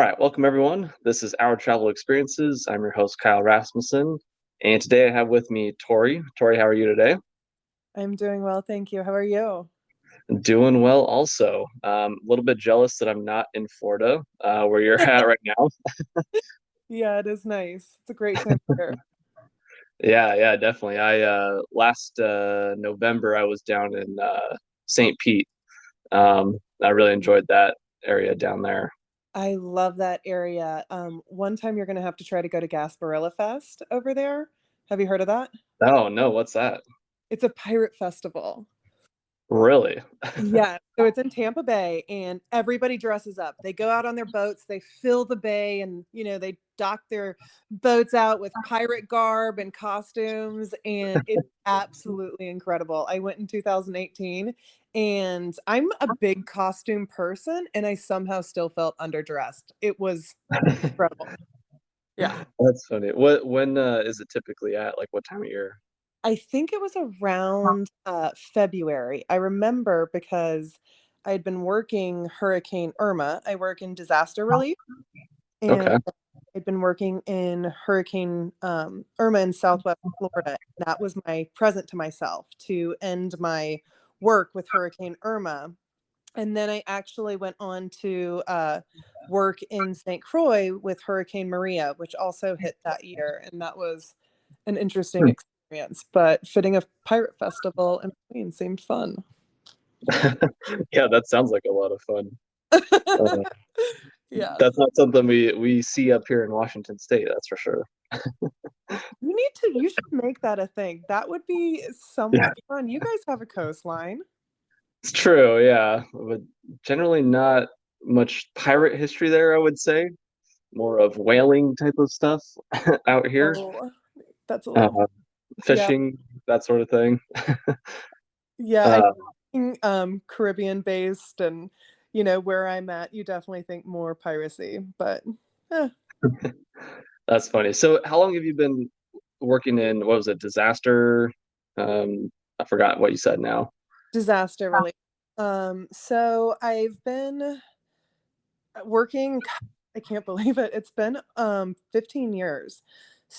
All right, welcome everyone. This is Our Travel Experiences. I'm your host, Kyle Rasmussen. And today I have with me Tori. Tori, how are you today? I'm doing well, thank you. How are you? Doing well also. A little bit jealous that I'm not in Florida, where you're at right now. Yeah, it is nice. It's a great time here. Yeah, definitely. I last November I was down in St. Pete. I really enjoyed that area down there. I love that area. One time you're gonna have to try to go to Gasparilla Fest over there. Have you heard of that? Oh no, what's that? It's a pirate festival. Really? Yeah, so it's in Tampa Bay and everybody dresses up. They go out on their boats, they fill the bay and they dock their boats out with pirate garb and costumes and it's absolutely incredible. I went in 2018 and I'm a big costume person and I somehow still felt underdressed. It was incredible. Yeah. That's funny. When is it typically at? Like what time of year? I think it was around February. I remember because I had been working Hurricane Irma. I work in disaster relief, and Okay. I'd been working in Hurricane Irma in Southwest Florida. And that was my present to myself to end my work with Hurricane Irma. And then I actually went on to work in St. Croix with Hurricane Maria, which also hit that year. And that was an interesting experience. But fitting a pirate festival in between seemed fun. Yeah, that sounds like a lot of fun. Uh, Yeah. that's not something we see up here in Washington State, that's for sure. You should make that a thing. That would be Yeah, somewhat fun. You guys have a coastline. it's true. Yeah, but generally not much pirate history there, I would say. More of whaling type of stuff out here, Oh, that's a uh, little, yeah. fishing, that sort of thing. Yeah, I Uh, think Caribbean based and where I'm at, you definitely think more piracy, but eh, that's funny. So, how long have you been working in, what was it, disaster? I forgot what you said now. disaster relief. So I've been working, I can't believe it. It's been 15 years.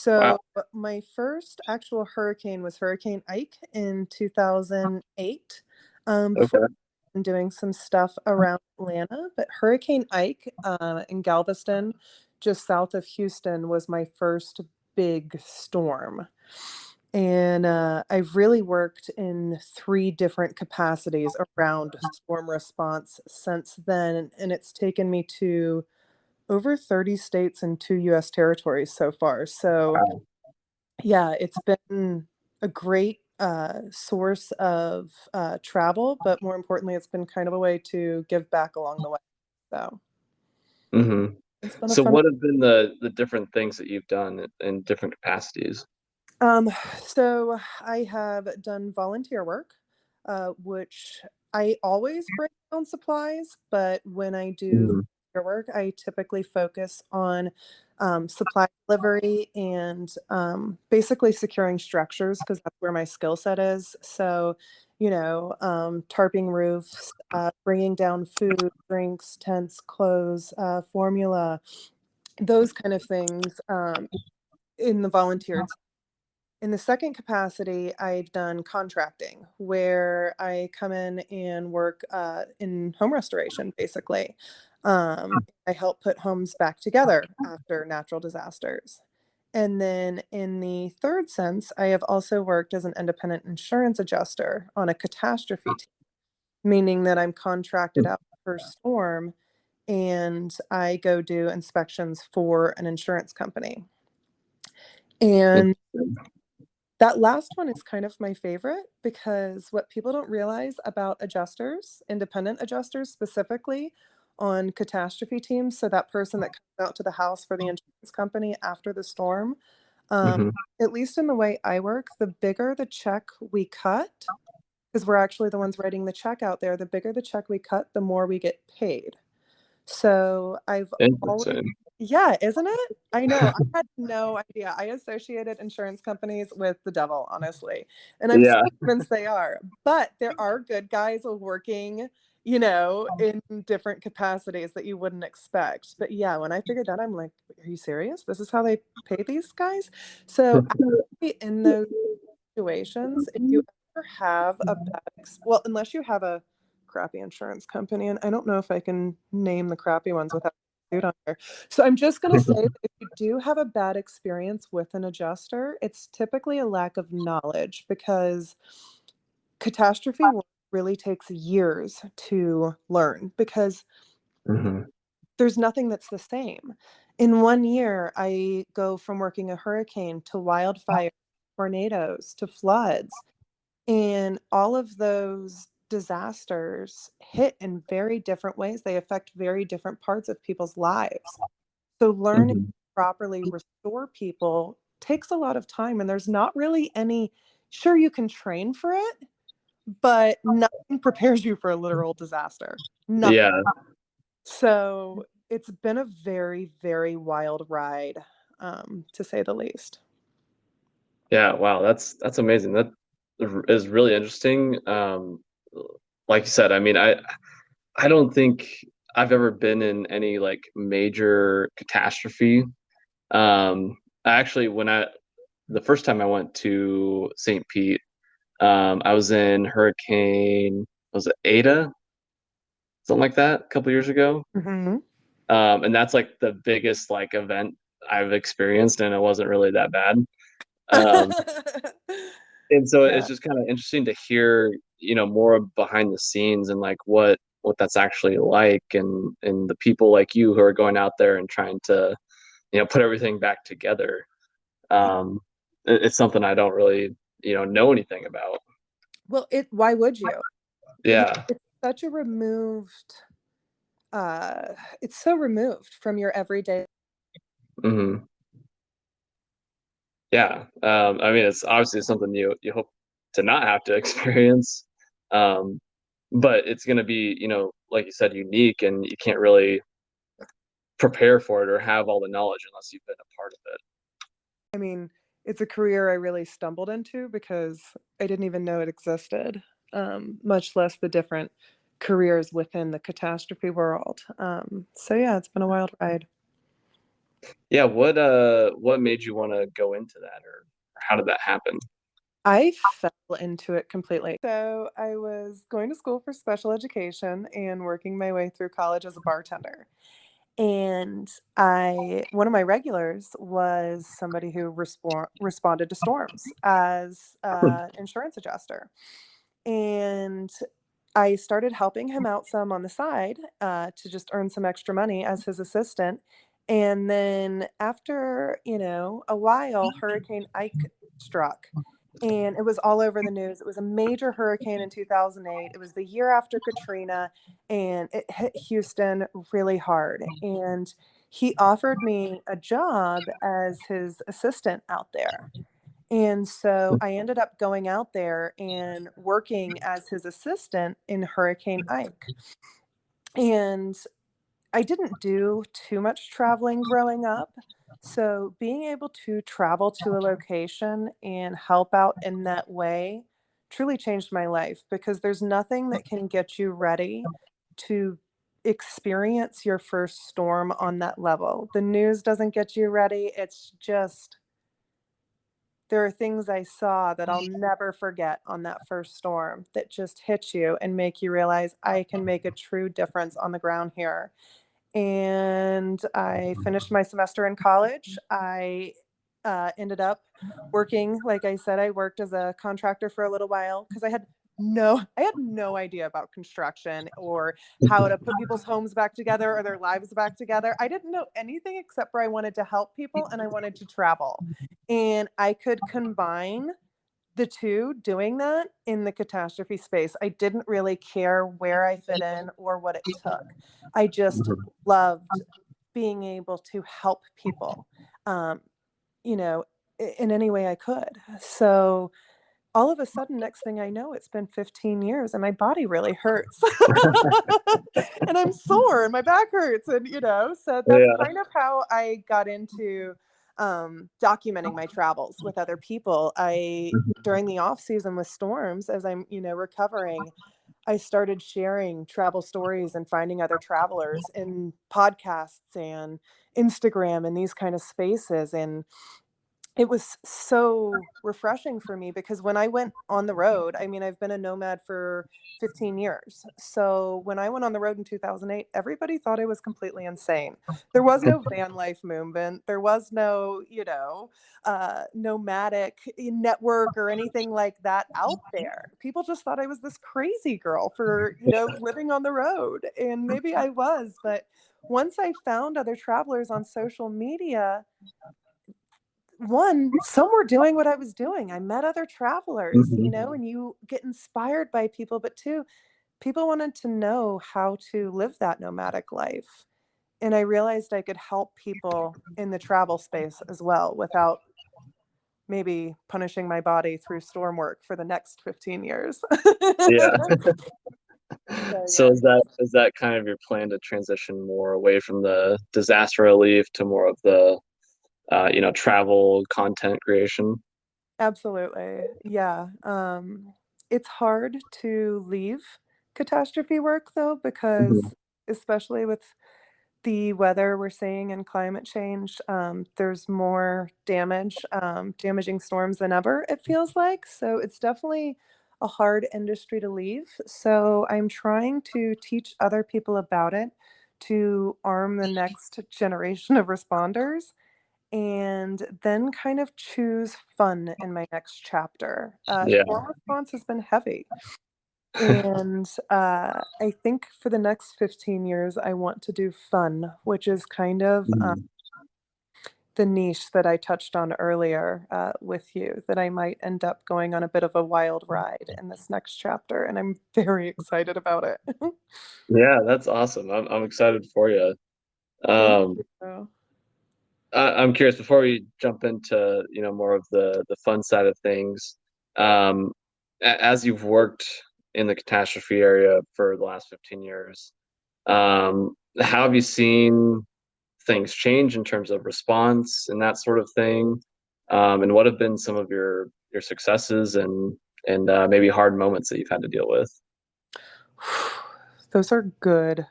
Wow. So my first actual hurricane was Hurricane Ike in 2008. Before Okay. I'm doing some stuff around Atlanta, but Hurricane Ike in Galveston, just south of Houston, was my first big storm. And I've really worked in three different capacities around storm response since then. And it's taken me to over 30 states and two US territories so far. So, Wow. yeah, it's been a great source of travel, but more importantly, it's been kind of a way to give back along the way. So, Hmm. it's been a So, fun. what have been the different things that you've done in different capacities? Um, so I have done volunteer work, which I always bring my own supplies, but when I do Mhm. volunteer work, I typically focus on supply delivery and basically securing structures because that's where my skill set is. So, tarping roofs, bringing down food, drinks, tents, clothes, formula, those kind of things in the volunteer. In the second capacity, I've done contracting, where I come in and work in home restoration, basically. I help put homes back together after natural disasters. And then in the third sense, I have also worked as an independent insurance adjuster on a catastrophe team, meaning that I'm contracted out per storm and I go do inspections for an insurance company. And Interesting. that last one is kind of my favorite because what people don't realize about adjusters, independent adjusters specifically on catastrophe teams, so that person that comes out to the house for the insurance company after the storm, um, Hmm. at least in the way I work, the bigger the check we cut, because we're actually the ones writing the check out there, the bigger the check we cut, the more we get paid. So I've always, Interesting. yeah, isn't it? I know. I had no idea. I associated insurance companies with the devil, honestly. And I'm Yeah. still convinced they are. But there are good guys working in different capacities that you wouldn't expect. But yeah, when I figured that, I'm like, are you serious? This is how they pay these guys? So actually in those situations, if you ever have a well, unless you have a crappy insurance company, and I don't know if I can name the crappy ones without suit on there. So I'm just going to say that if you do have a bad experience with an adjuster, it's typically a lack of knowledge because catastrophe work really takes years to learn because Hmm. there's nothing that's the same. In 1 year, I go from working a hurricane to wildfire, tornadoes to floods, and all of those disasters hit in very different ways. They affect very different parts of people's lives. So learning Hmm. to properly restore people takes a lot of time, and there's not really any, sure, you can train for it, but nothing prepares you for a literal disaster. Nothing. Yeah. So it's been a very, very wild ride, to say the least. Yeah. Wow. That's amazing. That is really interesting. Like you said, I mean, I don't think I've ever been in any like major catastrophe. Actually, the first time I went to St. Pete, I was in Hurricane, was it Ada? Something like that, a couple years ago. Hmm. And that's like the biggest like event I've experienced, and it wasn't really that bad. Um, and so Yeah. it's just kind of interesting to hear, more behind the scenes and like what that's actually like, and the people like you who are going out there and trying to, put everything back together. Um, it's something I don't really, know anything about. Well, why would you? Yeah. It's such a removed, uh, it's so removed from your everyday. Hmm. Yeah. I mean, it's obviously something you hope to not have to experience. Um, but it's going to be, like you said, unique, and you can't really prepare for it or have all the knowledge unless you've been a part of it. I mean, it's a career I really stumbled into because I didn't even know it existed, much less the different careers within the catastrophe world. So yeah, it's been a wild ride. Yeah. What made you want to go into that, or how did that happen? I fell into it completely. So I was going to school for special education and working my way through college as a bartender. And one of my regulars was somebody who responded to storms as an insurance adjuster. And I started helping him out some on the side to just earn some extra money as his assistant. And then after, a while, Hurricane Ike struck. And it was all over the news. It was a major hurricane in 2008. It was the year after Katrina, and it hit Houston really hard. And he offered me a job as his assistant out there. And so I ended up going out there and working as his assistant in Hurricane Ike. And I didn't do too much traveling growing up. So being able to travel to a location and help out in that way truly changed my life because there's nothing that can get you ready to experience your first storm on that level. The news doesn't get you ready. It's just there are things I saw that I'll never forget on that first storm that just hit you and make you realize I can make a true difference on the ground here. And I finished my semester in college. I ended up working, like I said, I worked as a contractor for a little while because I had no idea about construction or how to put people's homes back together or their lives back together. I didn't know anything except for I wanted to help people and I wanted to travel. And I could combine the two doing that in the catastrophe space. I didn't really care where I fit in or what it took. I just Mhm. loved being able to help people, um, you know, in any way I could. So all of a sudden, next thing I know, it's been 15 years and my body really hurts. And I'm sore and my back hurts. And, so that's Yeah. kind of how I got into documenting my travels with other people. During the off season with storms, as I'm, recovering, I started sharing travel stories and finding other travelers in podcasts and Instagram and these kind of spaces, and it was so refreshing for me because when I went on the road, I mean, I've been a nomad for 15 years. So when I went on the road in 2008, everybody thought I was completely insane. There was no van life movement. There was no, nomadic network or anything like that out there. People just thought I was this crazy girl for, living on the road. And maybe I was, but once I found other travelers on social media, one, some were doing what I was doing. I met other travelers, Mhm. and you get inspired by people. But two, people wanted to know how to live that nomadic life. And I realized I could help people in the travel space as well without maybe punishing my body through storm work for the next 15 years. Yeah. So, So yeah. is that kind of your plan to transition more away from the disaster relief to more of the travel content creation? Absolutely. Yeah. It's hard to leave catastrophe work though, Mhm. because especially with the weather we're seeing and climate change, there's more damage, damaging storms than ever, it feels like. So it's definitely a hard industry to leave. So I'm trying to teach other people about it to arm the next generation of responders and then kind of choose fun in my next chapter. Yeah. Storm response has been heavy. And I think for the next 15 years, I want to do fun, which is kind of Mhm. the niche that I touched on earlier with you, that I might end up going on a bit of a wild ride in this next chapter. And I'm very excited about it. Yeah, that's awesome. I'm excited for you. Thank Um, you. I'm curious before we jump into more of the fun side of things. Um, as you've worked in the catastrophe area for the last 15 years, how have you seen things change in terms of response and that sort of thing? And what have been some of your successes and maybe hard moments that you've had to deal with? Those are good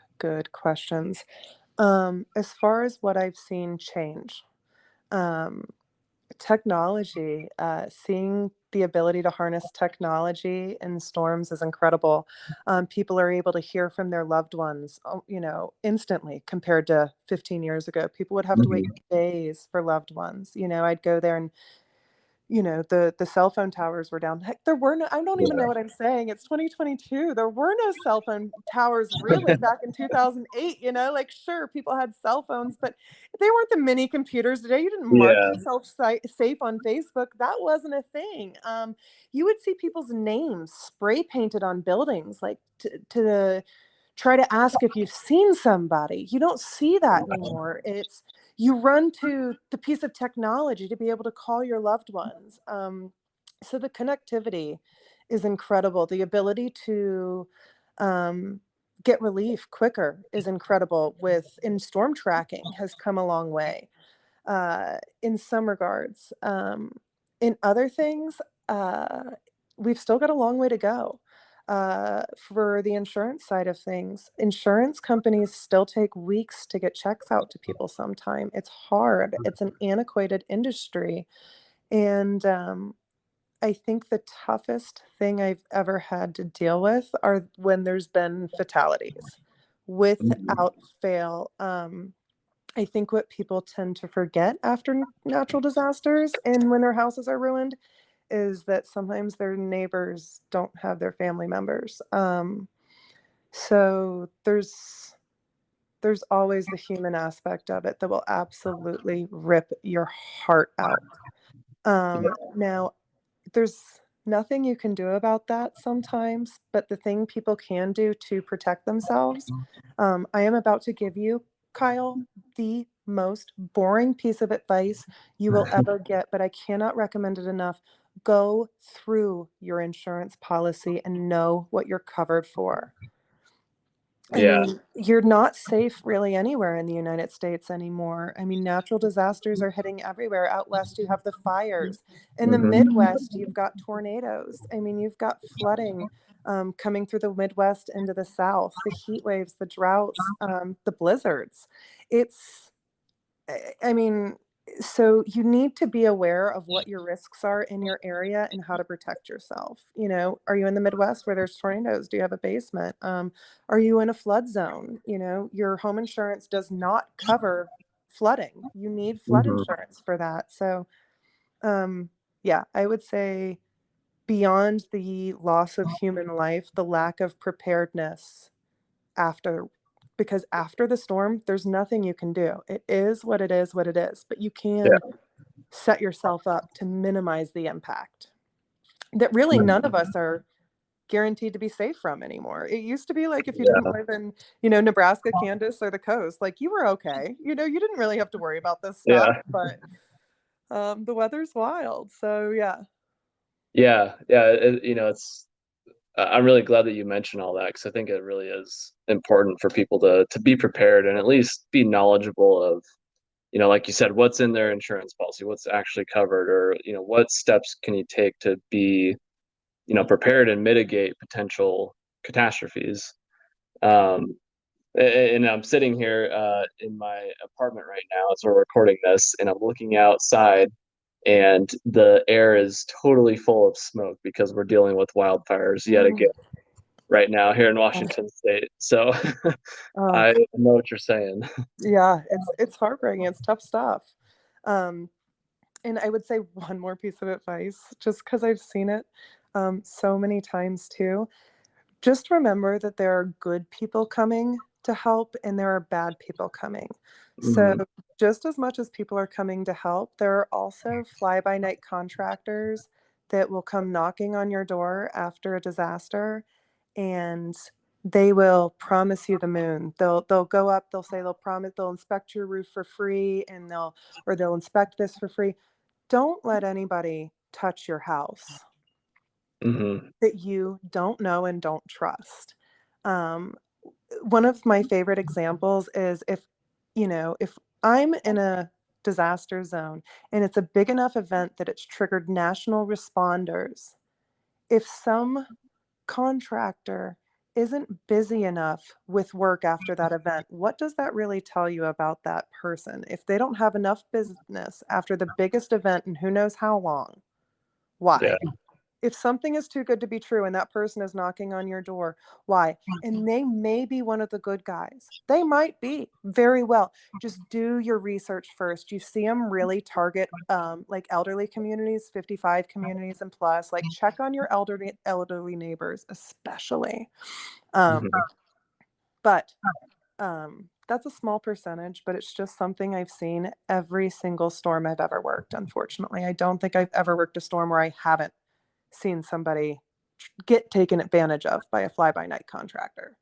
questions. As far as what I've seen change, um, technology, seeing the ability to harness technology in storms is incredible. People are able to hear from their loved ones, instantly compared to 15 years ago. People would have to wait Mhm. days for loved ones. I'd go there and the cell phone towers were down. Heck, there were no I don't even know Yeah. what I'm saying. It's 2022. There were no cell phone towers really back in 2008, like, sure, people had cell phones, but they weren't the mini computers today. You didn't mark Yeah. yourself safe on Facebook. That wasn't a thing. You would see people's names spray painted on buildings, like, to try to ask if you've seen somebody. You don't see that anymore. It's you run to the piece of technology to be able to call your loved ones. So the connectivity is incredible. The ability to um, get relief quicker is incredible. With in storm tracking has come a long way in some regards. In other things, uh, we've still got a long way to go. For the insurance side of things, insurance companies still take weeks to get checks out to people sometime. It's hard. It's an antiquated industry. And I think the toughest thing I've ever had to deal with are when there's been fatalities. Mhm. Without fail, I think what people tend to forget after natural disasters and when their houses are ruined is that sometimes their neighbors don't have their family members. So there's always the human aspect of it that will absolutely rip your heart out. Now there's nothing you can do about that sometimes, but the thing people can do to protect themselves, I am about to give you, Kyle, the most boring piece of advice you will ever get, but I cannot recommend it enough. Go through your insurance policy and know what you're covered for. I Yeah. mean, you're not safe really anywhere in the United States anymore. I mean, natural disasters are hitting everywhere. Out west, you have the fires. In the Hmm. Midwest, you've got tornadoes. I mean, you've got flooding coming through the Midwest into the South, the heat waves, the droughts, the blizzards. It's I mean, so you need to be aware of what your risks are in your area and how to protect yourself. You know, are you in the Midwest where there's tornadoes? Do you have a basement? Are you in a flood zone? You know, your home insurance does not cover flooding. You need flood Hmm. insurance for that. So, um, yeah, I would say beyond the loss of human life, the lack of preparedness after because after the storm, there's nothing you can do. It is what it is, what it is, but you can Yeah. set yourself up to minimize the impact that really none of us are guaranteed to be safe from anymore. It used to be like if you didn't Yeah. live in, Nebraska, Kansas, or the coast, like you were okay. You didn't really have to worry about this stuff, Yeah. but the weather's wild. So yeah. Yeah. Yeah. It's I'm really glad that you mentioned all that because I think it really is important for people to be prepared and at least be knowledgeable of, like you said, what's in their insurance policy, what's actually covered, or what steps can you take to be, prepared and mitigate potential catastrophes. Um, and I'm sitting here in my apartment right now as we're recording this, and I'm looking outside, and the air is totally full of smoke because we're dealing with wildfires yet again Mm. right now here in Oh, Washington State. So oh, I know what you're saying. yeah, it's heartbreaking. It's tough stuff. Um, And I would say one more piece of advice, just because I've seen it so many times too. Just remember that there are good people coming to help and there are bad people coming. So, Hmm. just as much as people are coming to help, there are also fly by night contractors that will come knocking on your door after a disaster and they will promise you the moon. They'll go up, they'll say they'll inspect your roof for free and they'll inspect this for free. Don't let anybody touch your house Hmm. that you don't know and don't trust. Um, One of my favorite examples is if I'm in a disaster zone and it's a big enough event that it's triggered national responders, if some contractor isn't busy enough with work after that event, what does that really tell you about that person? If they don't have enough business after the biggest event and who knows how long, Yeah. why? If something is too good to be true and that person is knocking on your door, why? And they may be one of the good guys. They might be very well. Just do your research first. You see them really target like elderly communities, 55 communities and plus. Like check on your elderly neighbors, especially. Um, Hmm. but that's a small percentage, but it's just something I've seen every single storm I've ever worked. Unfortunately, I don't think I've ever worked a storm where I haven't seen somebody get taken advantage of by a fly by night contractor.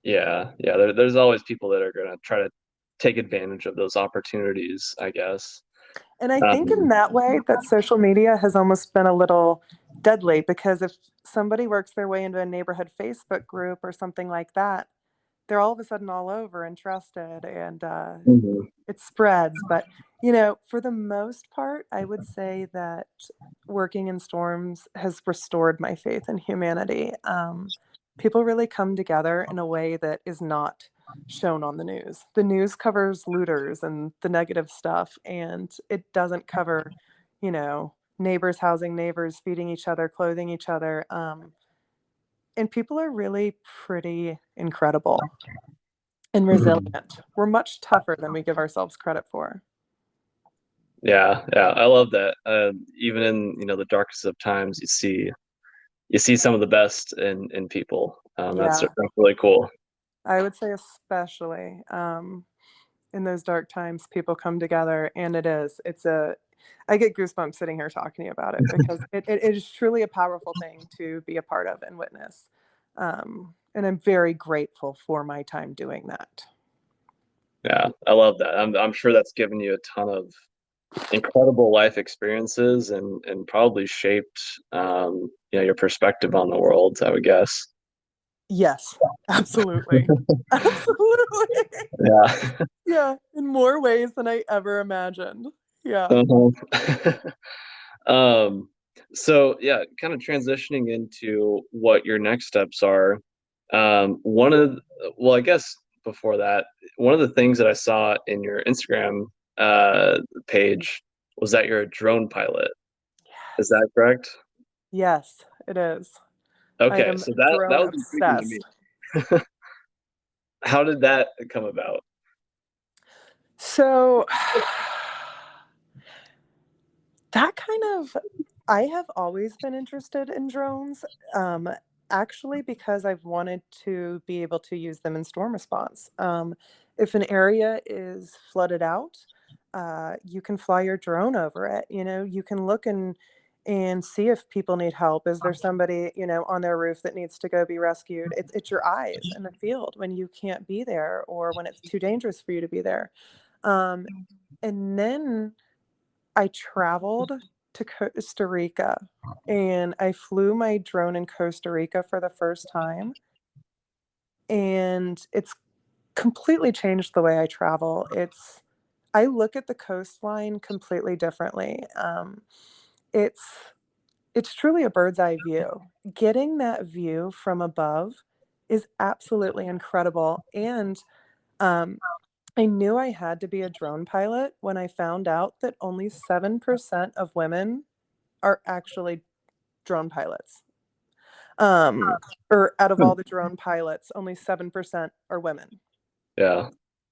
Yeah. Yeah. There's always people that are gonna try to take advantage of those opportunities, I guess. And I think in Um, that way that social media has almost been a little deadly because if somebody works their way into a neighborhood Facebook group or something like that, they're all of a sudden all over and trusted and mhm. it spreads. But, for the most part, I would say that working in storms has restored my faith in humanity. People really come together in a way that is not shown on the news. The news covers looters and the negative stuff, and it doesn't cover, neighbors housing neighbors, feeding each other, clothing each other. And people are really pretty incredible and Mhm. resilient. We're much tougher than we give ourselves credit for. Yeah, yeah, I love that. Even in the darkest of times, you see some of the best in people. That's Yeah, really cool. I would say especially in those dark times, people come together, and I get goosebumps sitting here talking about it because it is truly a powerful thing to be a part of and witness. And I'm very grateful for my time doing that. Yeah, I love that. I'm sure that's given you a ton of incredible life experiences and probably shaped your perspective on the world, I would guess. Yes, absolutely. Absolutely. Yeah. Yeah, in more ways than I ever imagined. Yeah. Uh-huh. Um, so yeah, kind of transitioning into what your next steps are. One of well, I guess before that, one of the things that I saw in your Instagram page was that you're a drone pilot. Is Yes. that correct? Yes, it is. I Okay, am so that drone was intriguing to me. obsessed. How did that come about? So that kind of I have always been interested in drones, um, actually because I've wanted to be able to use them in storm response. If an area is flooded out, you can fly your drone over it. You know, you can look and see if people need help. Is there somebody, you know, on their roof that needs to go be rescued? It's your eyes in the field when you can't be there or when it's too dangerous for you to be there. Um, and then I traveled to Costa Rica and I flew my drone in Costa Rica for the first time. And it's completely changed the way I travel. I look at the coastline completely differently. It's, it's truly a bird's eye view. Getting that view from above is absolutely incredible. And um, I knew I had to be a drone pilot when I found out that only 7% of women are actually drone pilots. Um, or out of Hmm. all the drone pilots, only 7% are women, Yeah.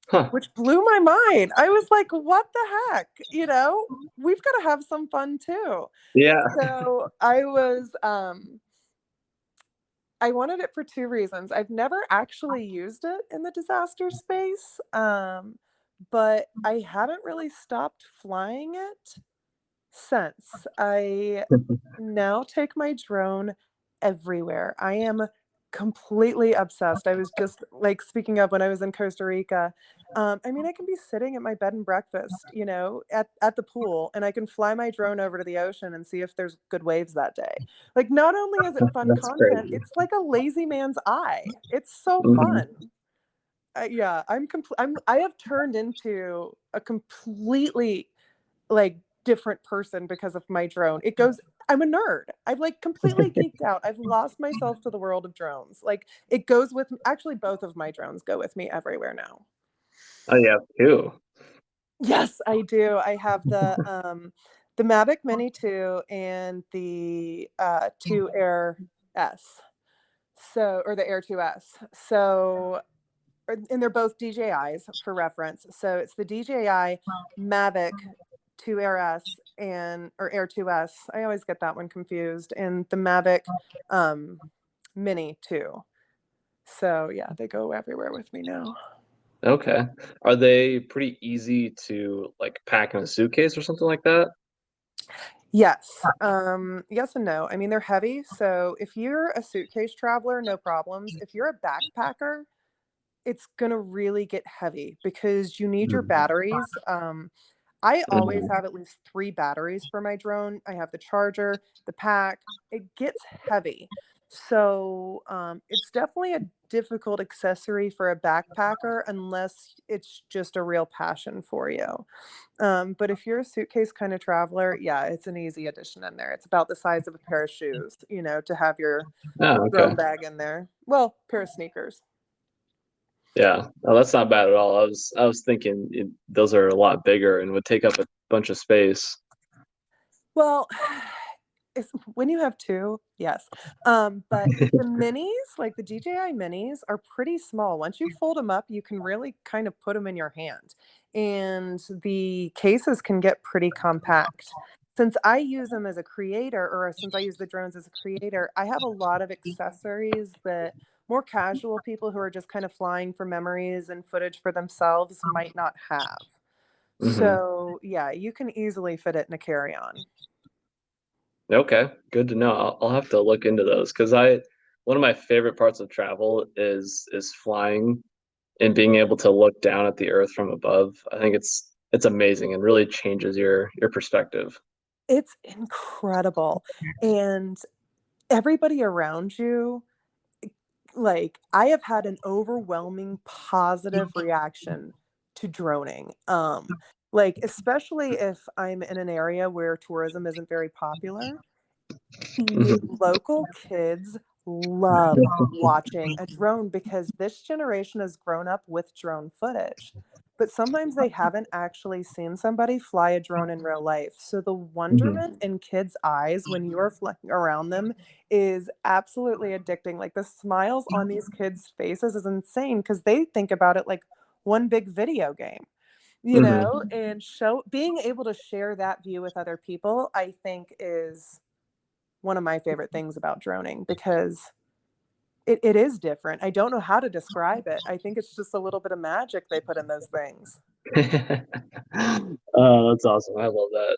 Huh. which blew my mind. I was like, what the heck? You know, we've got to have some fun too. Yeah. So I wanted it for two reasons. I've never actually used it in the disaster space, but I haven't really stopped flying it since. I now take my drone everywhere. I am completely obsessed. I was just like speaking of when I was in Costa Rica. I mean, I can be sitting at my bed and breakfast, you know, at the pool, and I can fly my drone over to the ocean and see if there's good waves that day. Like, not only is it fun That's content, crazy. it's like a lazy man's eye. It's so Mhm. fun. Yeah, I have turned into a completely like different person because of my drone. I'm a nerd. I've like completely geeked out. I've lost myself to the world of drones. Like it goes with actually both of my drones go with me everywhere now. Oh, yeah, too. Yes, I do. I have the Mavic Mini 2 and the 2 Air S. So or the Air 2S. So and they're both DJIs for reference. So it's the DJI Mavic 2 Air S and or Air 2S. I always get that one confused. And the Mavic um, Mini 2. So yeah, they go everywhere with me now. Okay. Are they pretty easy to like pack in a suitcase or something like that? Yes. Yes and no. I mean, they're heavy. So if you're a suitcase traveler, no problems. If you're a backpacker, it's gonna really get heavy because you need your Mhm. batteries. I always Mhm. have at least 3 batteries for my drone. I have the charger, the pack. It gets heavy. So, it's definitely a difficult accessory for a backpacker unless it's just a real passion for you. But if you're a suitcase kind of traveler, yeah, it's an easy addition in there. It's about the size of a pair of shoes, you know, to have your Oh, okay. drone bag in there. Well, pair of sneakers. Yeah. Oh, that's not bad at all. I was thinking those are a lot bigger and would take up a bunch of space. Well, it's when you have 2, yes. But the minis, like the DJI minis are pretty small. Once you fold them up, you can really kind of put them in your hand, and the cases can get pretty compact. Since I use them as a creator, or since I use the drones as a creator, I have a lot of accessories that more casual people who are just kind of flying for memories and footage for themselves might not have. Hmm. So, yeah, you can easily fit it in a carry-on. Okay, good to know. I'll have to look into those because one of my favorite parts of travel is flying and being able to look down at the earth from above. I think it's amazing and really changes your perspective. It's incredible, and everybody around you like I have had an overwhelming positive reaction to droning. Like especially if I'm in an area where tourism isn't very popular, the Mhm. local kids love watching a drone because this generation has grown up with drone footage. But sometimes they haven't actually seen somebody fly a drone in real life. So the Mhm. wonderment in kids' eyes when you are flying around them is absolutely addicting. Like the smiles on these kids' faces is insane because they think about it like one big video game, you Mhm. know, and show being able to share that view with other people, I think is one of my favorite things about droning because it is different. I don't know how to describe it. I think it's just a little bit of magic they put in those things. Oh, that's awesome. I love that.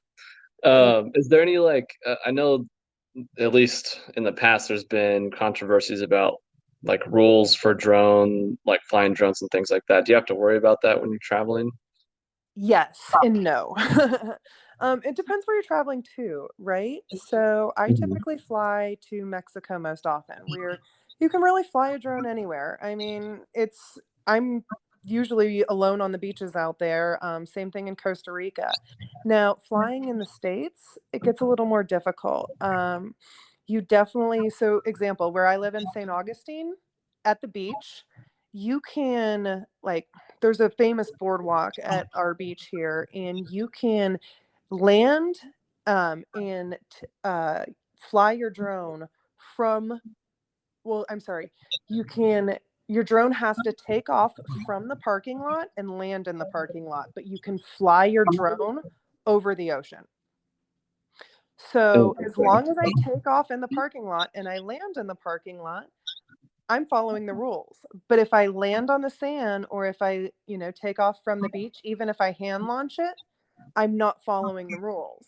Yeah. Is there any like I know at least in the past there's been controversies about like rules for drone, like flying drones and things like that. Do you have to worry about that when you're traveling? Yes and no. It depends where you're traveling to, right? So I Mhm. typically fly to Mexico most often, where you can really fly a drone anywhere. I mean, I'm usually alone on the beaches out there. Same thing in Costa Rica. Now, flying in the States, it gets a little more difficult. You definitely, so example, where I live in St. Augustine at the beach, you can like there's a famous boardwalk at our beach here, and you can land and fly your drone from, well, I'm sorry, you can, your drone has to take off from the parking lot and land in the parking lot, but you can fly your drone over the ocean. So as Interesting. long as I take off in the parking lot and I land in the parking lot, I'm following the rules. But if I land on the sand or if I, take off from the beach, even if I hand launch it, I'm not following the rules.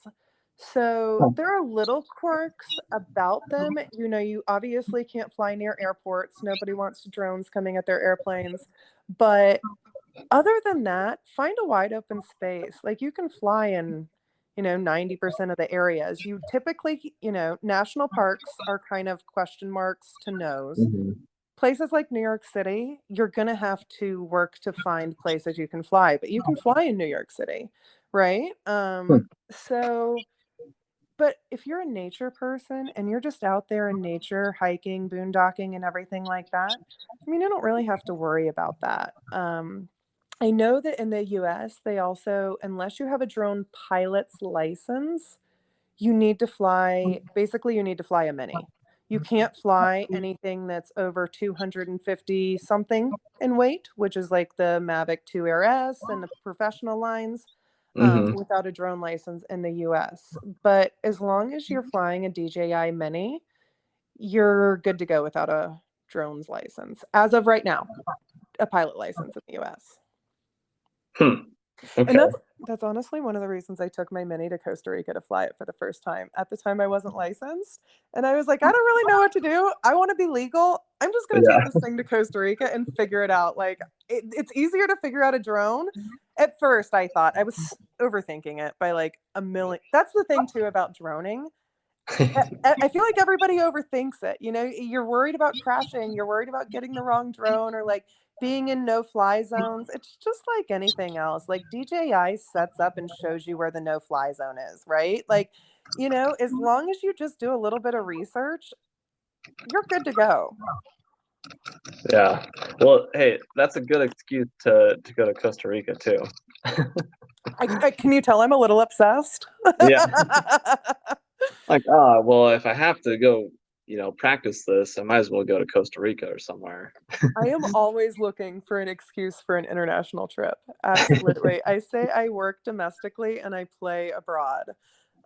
So Huh. there are little quirks about them. You obviously can't fly near airports. Nobody wants drones coming at their airplanes. But other than that, find a wide open space. Like you can fly in, 90% of the areas. You typically, national parks are kind of question marks to nose. Mhm. Places like New York City, you're gonna have to work to find places you can fly, but you can fly in New York City, right? Hmm. So but if you're a nature person and you're just out there in nature, hiking, boondocking, and everything like that, I mean, you don't really have to worry about that. I know that in the US, they also, unless you have a drone pilot's license, you need to fly a mini. You can't fly anything that's over 250 something in weight, which is like the Mavic 2 Air S and the professional lines, Mhm. without a drone license in the US. But as long as you're flying a DJI Mini, you're good to go without a drone's license. As of right now, a pilot license in the US. Hmm. And Okay. that's honestly one of the reasons I took my Mini to Costa Rica to fly it for the first time. At the time, I wasn't licensed, and I was like, "I don't really know what to do. I wanna be legal. I'm just gonna take Yeah. this thing to Costa Rica and figure it out." Like, it's easier to figure out a drone. At first, I thought I was overthinking it by, like, a million. That's the thing too about droning. I feel like everybody overthinks it, you're worried about crashing, you're worried about getting the wrong drone or, like, being in no-fly zones. It's just like anything else, like, DJI sets up and shows you where the no-fly zone is, right? Like, as long as you just do a little bit of research, you're good to go. Yeah. Well, hey, that's a good excuse to go to Costa Rica too. I can you tell I'm a little obsessed? Yeah. Like, ah, well, if I have to go, practice this, I might as well go to Costa Rica or somewhere. I am always looking for an excuse for an international trip. Absolutely. I say I work domestically and I play abroad.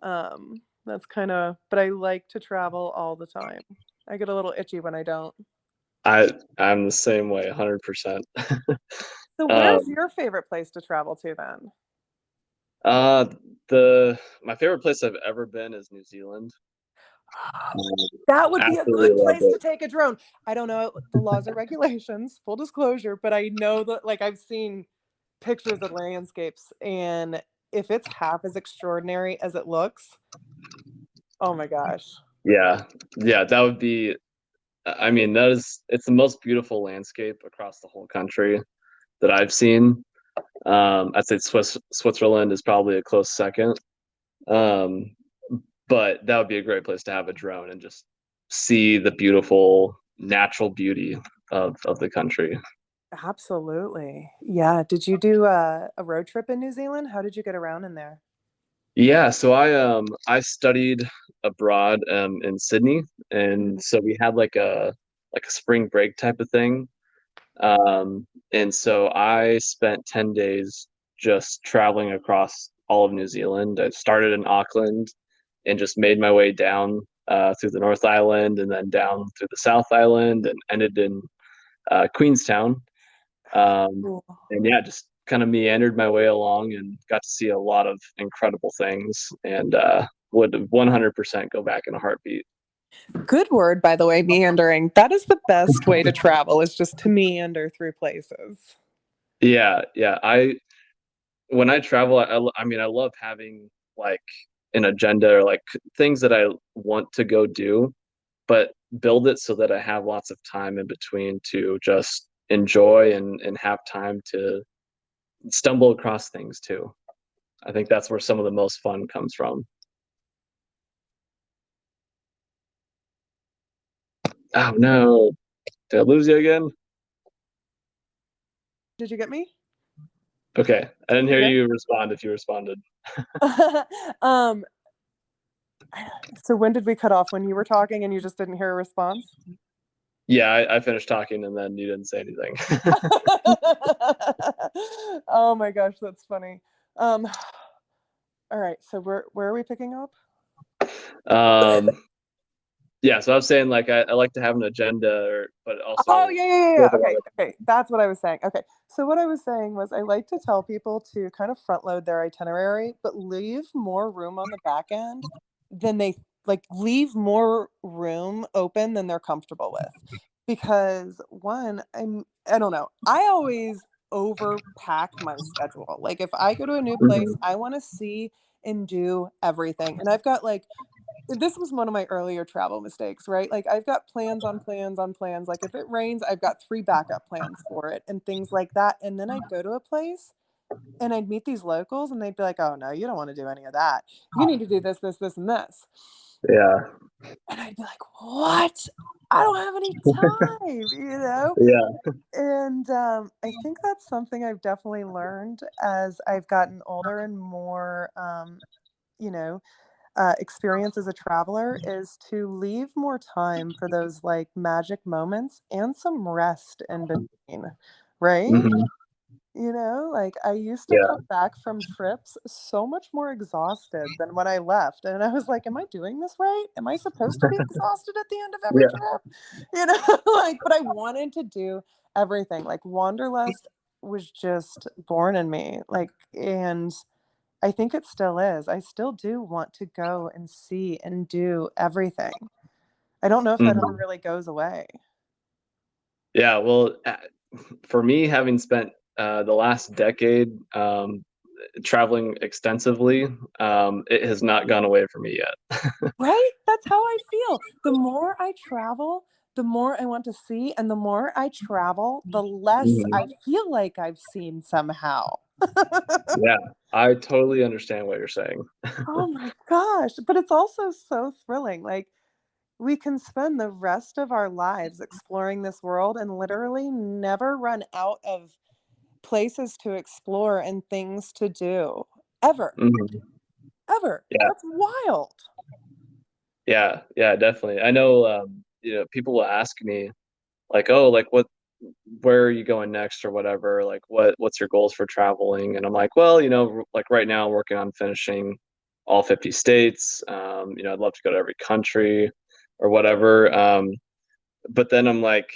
That's kind of, but I like to travel all the time. I get a little itchy when I don't. I'm the same way, 100%. So, where's Um, your favorite place to travel to then? uh, the my favorite place I've ever been is New Zealand. That would be a Absolutely good love place to it. take a drone. I don't know the laws or regulations, full disclosure, but I know that, like, I've seen pictures of landscapes, and if it's half as extraordinary as it looks, oh my gosh. Yeah, yeah, that would be I mean, it's the most beautiful landscape across the whole country that I've seen. I'd say Switzerland is probably a close second. Um, but that would be a great place to have a drone and just see the beautiful natural beauty of the country. Absolutely. Yeah. Did you do a road trip in New Zealand? How did you get around in there? Yeah, so I studied abroad in Sydney, and Mhm. so we had like a spring break type of thing. And so I spent 10 days just traveling across all of New Zealand. I started in Auckland and just made my way down through the North Island and then down through the South Island and ended in Queenstown. Um, Cool. and yeah, just kind of meandered my way along and got to see a lot of incredible things and would 100% go back in a heartbeat. Good word, by the way, meandering. That is the best way to travel, is just to meander through places. Yeah, yeah. When I travel, I mean, I love having like an agenda or like things that I want to go do, but build it so that I have lots of time in between to just enjoy and have time to stumble across things too. I think that's where some of the most fun comes from. Oh no, did I lose you again? Did you get me? Okay, I didn't You hear there? you respond if you responded. um, so when did we cut off? When you were talking and you just didn't hear a response? Yeah, I finished talking and then you didn't say anything. Oh my gosh, that's funny. Um, all right, so where are we picking up? um, yeah, so I was saying like I like to have an agenda, or, but Oh also yeah, yeah, yeah, build yeah. a lot Okay, of. okay. That's what I was saying. Okay. So what I was saying was I like to tell people to kind of front load their itinerary, but leave more room on the back end than they like leave more room open than they're comfortable with. Because one, I don't know. I always overpack my schedule. Like if I go to a new place, Mhm, I want to see and do everything. And I've got like this was one of my earlier travel mistakes, right? Like I've got plans on plans on plans. Like if it rains, I've got three backup plans for it and things like that. And then I'd go to a place and I'd meet these locals and they'd be like, "Oh no, you don't want to do any of that. You need to do this, this, this, and this." yeah, And I'd be like, "What? I don't have any time, you know?" yeah. And I think that's something I've definitely learned as I've gotten older and more, you know, experience as a traveler is to leave more time for those like magic moments and some rest in between, right? Hmm. Like I used to come Yeah. back from trips so much more exhausted than when I left. And I was like, am I doing this right? Am I supposed to be exhausted at the end of every Yeah. trip? Like, but I wanted to do everything. Like Wanderlust was just born in me. And I think it still is. I still do want to go and see and do everything. I don't know if that ever Hmm. really goes away. Yeah. Well, for me, having spent the last decade traveling extensively, it has not gone away for me yet. Right? That's how I feel. The more I travel, the more I want to see, and the more I travel, the less I Mhm. feel like I've seen somehow. Yeah, I totally understand what you're saying. Oh my gosh. But it's also so thrilling. Like, we can spend the rest of our lives exploring this world and literally never run out of places to explore and things to do. Ever. Mhm. Ever. Yeah, That's wild. yeah, yeah, definitely. I know, people will ask me like, "Oh, like where are you going next or whatever? Like what's your goals for traveling?" And I'm like, "Well, like right now I'm working on finishing all 50 states. I'd love to go to every country or whatever. But then I'm like,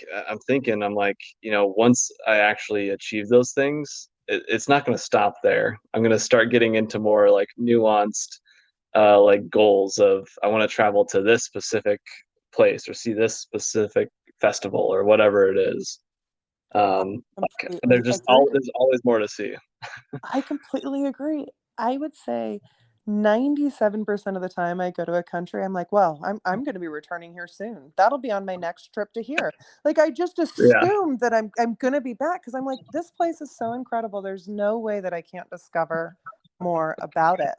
once I actually achieve those things, it's not going to stop there. I'm going to start getting into more like nuanced, like goals of I want to travel to this specific place or see this specific festival or whatever it is. I Like, completely agree. there's always more to see. I completely agree. I would say 97% of the time I go to a country, I'm like, well, I'm going to be returning here soon. That'll be on my next trip to here. Like I just Yeah. assume that I'm going to be back because I'm like, this place is so incredible. There's no way that I can't discover more about it.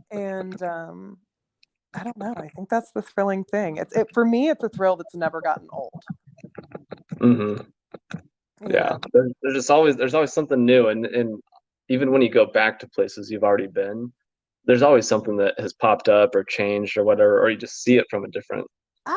And I don't know. I think that's the thrilling thing. For me, it's a thrill that's never gotten old. Hmm. You Yeah. know, There's always something new, and even when you go back to places you've already been, there's always something that has popped up or changed or whatever, or you just see it from a different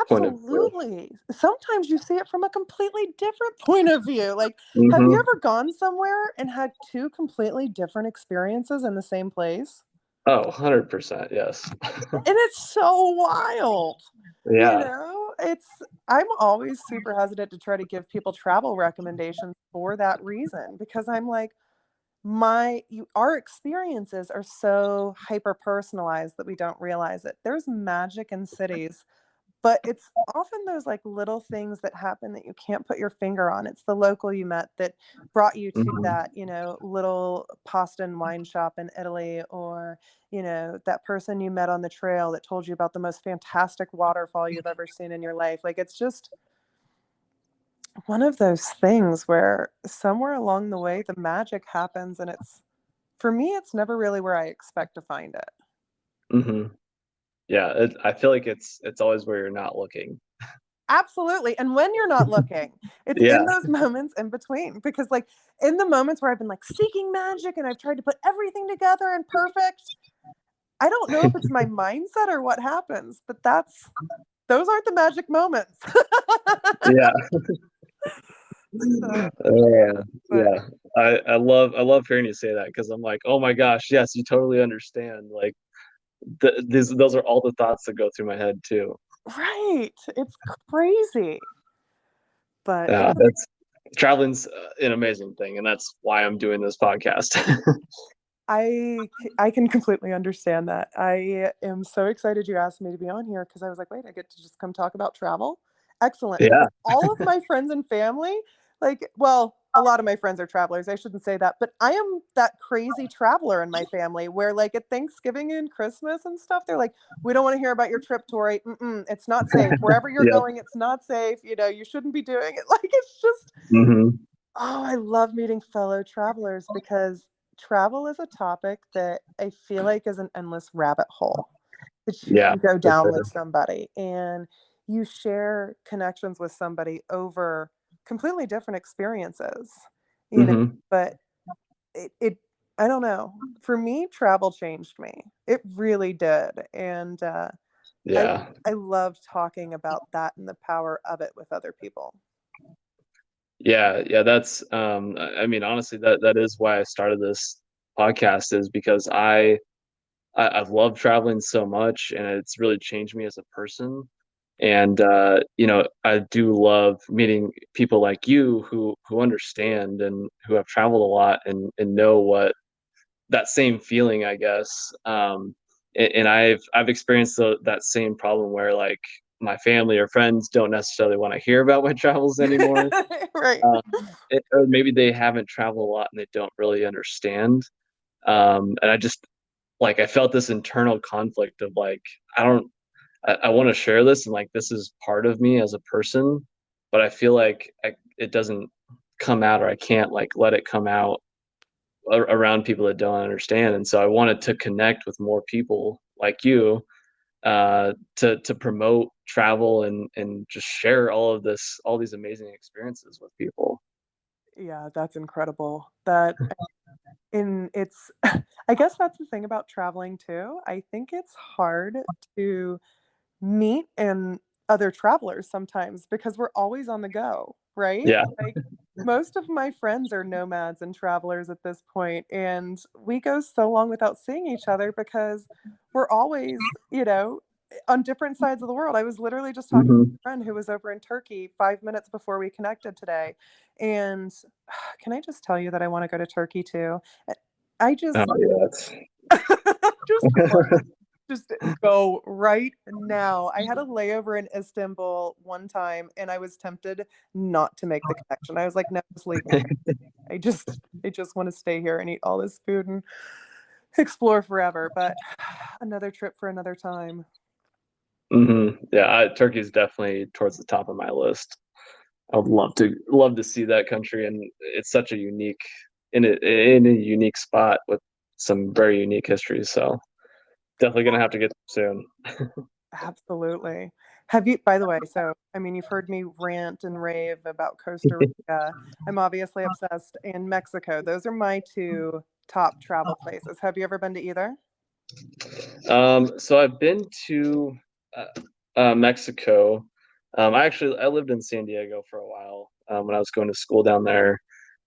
point of view. absolutely. Sometimes you see it from a completely different point of view. Like, have you Hmm. ever gone somewhere and had two completely different experiences in the same place? Oh, 100%. Yes. And it's so wild. You Yeah. know, I'm always super hesitant to try to give people travel recommendations for that reason because I'm like, our experiences are so hyper personalized that we don't realize it. There's magic in cities, but it's often those like little things that happen that you can't put your finger on. It's the local you met that brought you to Hmm. that, little pasta and wine shop in Italy, or, that person you met on the trail that told you about the most fantastic waterfall you've ever seen in your life. Like it's just one of those things where somewhere along the way the magic happens, and for me it's never really where I expect to find it. Hmm. Yeah. I feel like it's always where you're not looking. Absolutely. And when you're not looking, it's in Yeah. those moments in between. Because, like, in the moments where I've been like seeking magic and I've tried to put everything together and perfect, I don't know if it's my mindset or what happens, but those aren't the magic moments. Yeah. So, Yeah. but Yeah. I love hearing you say that because I'm like, oh my gosh, yes, you totally understand. Like those are all the thoughts that go through my head too. right. It's crazy. But Yeah, that's traveling's an amazing thing, and that's why I'm doing this podcast. I can completely understand that. I am so excited you asked me to be on here because I was like, wait, I get to just come talk about travel. Excellent. Yeah. Because all of my friends and family, like, well, a lot of my friends are travelers. I shouldn't say that, but I am that crazy traveler in my family where, like, at Thanksgiving and Christmas and stuff, they're like, we don't want to hear about your trip, Tori. It's not safe. Wherever you're Yep. going, it's not safe. You shouldn't be doing it. Like, it's just, Hmm. oh, I love meeting fellow travelers because travel is a topic that I feel like is an endless rabbit hole that you Yeah, can go for down sure. with somebody, and you share connections with somebody over completely different experiences, you know, Hmm. but it I don't know. For me, travel changed me. It really did. And I Yeah. I love talking about that and the power of it with other people. Yeah, yeah, that's I mean honestly that is why I started this podcast is because I've loved traveling so much and it's really changed me as a person. And I do love meeting people like you who understand and who have traveled a lot and know what that same feeling, I guess. And I've experienced that same problem where like my family or friends don't necessarily want to hear about my travels anymore. Right. Um, or maybe they haven't traveled a lot and they don't really understand. And I just like I felt this internal conflict of like I don't I want to share this and like this is part of me as a person, but I feel like it doesn't come out or I can't like let it come out around people that don't understand. And so I wanted to connect with more people like you to promote travel and just share all these amazing experiences with people. Yeah, that's incredible. It's I guess that's the thing about traveling too. I think it's hard to meet and other travelers sometimes because we're always on the go, right? Yeah. Like most of my friends are nomads and travelers at this point, and we go so long without seeing each other because we're always, on different sides of the world. I was literally just talking to Hmm. a friend who was over in Turkey 5 minutes before we connected today. And can I just tell you that I want to go to Turkey too? I Oh just yeah. just want just go right now. I had a layover in Istanbul one time and I was tempted not to make the connection. I was like, no, just leave me here. I just want to stay here and eat all this food. And explore forever, but another trip for another time. Yeah, Turkey is definitely towards the top of my list. I would love to see that country, and it's such a unique in a unique spot with some very unique history. So definitely gonna have to get soon. Absolutely. Have you, by the way, so I mean, you've heard me rant and rave about Costa Rica. I'm obviously obsessed in Mexico. Those are my two top travel places. Have you ever been to either? So I've been to Mexico. I lived in San Diego for a while when I was going to school down there,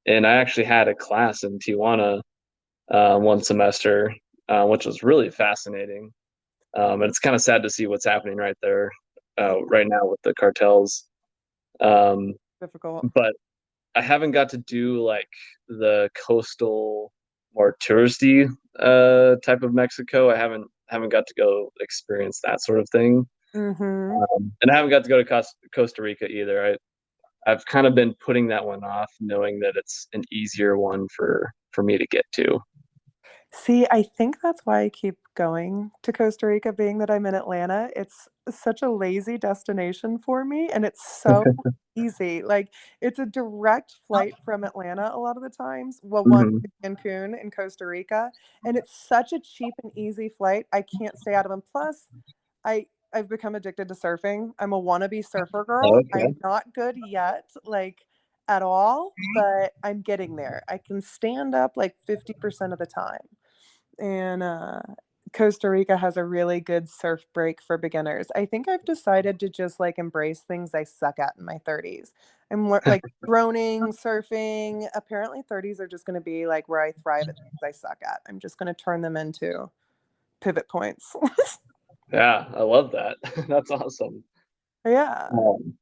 and I actually had a class in Tijuana one semester, which was really fascinating. And it's kind of sad to see what's happening right there right now with the cartels. Um, Difficult. but I haven't got to do like the coastal, more touristy type of Mexico. I haven't got to go experience that sort of thing, Mm-hmm. and I haven't got to go to Costa Rica either. I've kind of been putting that one off, knowing that it's an easier one for me to get to. See, I think that's why I keep going to Costa Rica, being that I'm in Atlanta. It's such a lazy destination for me, and it's so easy. Like, it's a direct flight from Atlanta a lot of the times. Well, one Hmm. to Cancun in Costa Rica, and it's such a cheap and easy flight. I can't stay out of them. Plus, I've become addicted to surfing. I'm a wannabe surfer girl. I'm Okay. not good yet, like at all, but I'm getting there. I can stand up like 50% of the time. And Costa Rica has a really good surf break for beginners. I think I've decided to just like embrace things I suck at in my 30s. Like droning, surfing. Apparently, 30s are just going to be like where I thrive at things I suck at. I'm just going to turn them into pivot points. Yeah, I love that. That's awesome. Yeah. Um,